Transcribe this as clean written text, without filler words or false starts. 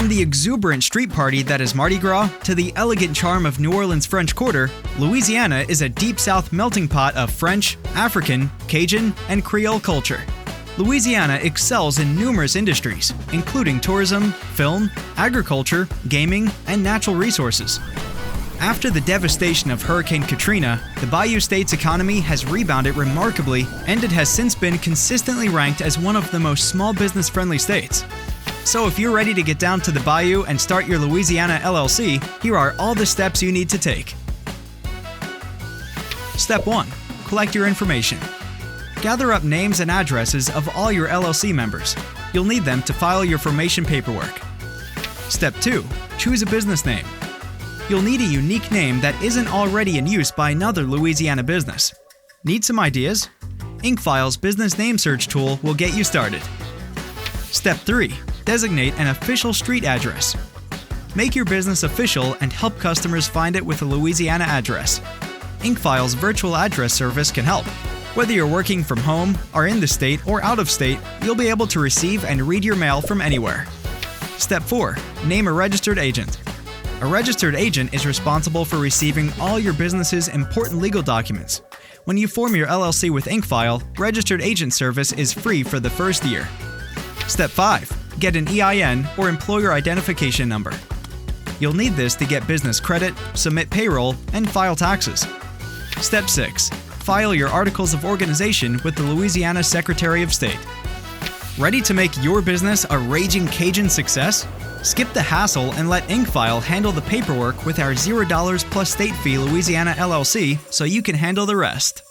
From the exuberant street party that is Mardi Gras to the elegant charm of New Orleans' French Quarter, Louisiana is a deep South melting pot of French, African, Cajun, and Creole culture. Louisiana excels in numerous industries, including tourism, film, agriculture, gaming, and natural resources. After the devastation of Hurricane Katrina, the Bayou State's economy has rebounded remarkably, and it has since been consistently ranked as one of the most small business-friendly states. So if you're ready to get down to the Bayou and start your Louisiana LLC, here are all the steps you need to take. Step 1. Collect your information. Gather up names and addresses of all your LLC members. You'll need them to file your formation paperwork. Step 2. Choose a business name. You'll need a unique name that isn't already in use by another Louisiana business. Need some ideas? Incfile's business name search tool will get you started. Step 3. Designate an official street address. Make your business official and help customers find it with a Louisiana address. Incfile's virtual address service can help. Whether you're working from home, are in the state, or out of state, you'll be able to receive and read your mail from anywhere. Step 4. Name a registered agent. A registered agent is responsible for receiving all your business's important legal documents. When you form your LLC with Incfile, registered agent service is free for the first year. Step 5. Get an EIN or employer identification number. You'll need this to get business credit, submit payroll, and file taxes. Step 6. File your articles of organization with the Louisiana Secretary of State. Ready to make your business a raging Cajun success? Skip the hassle and let Incfile handle the paperwork with our $0 plus state fee Louisiana LLC so you can handle the rest.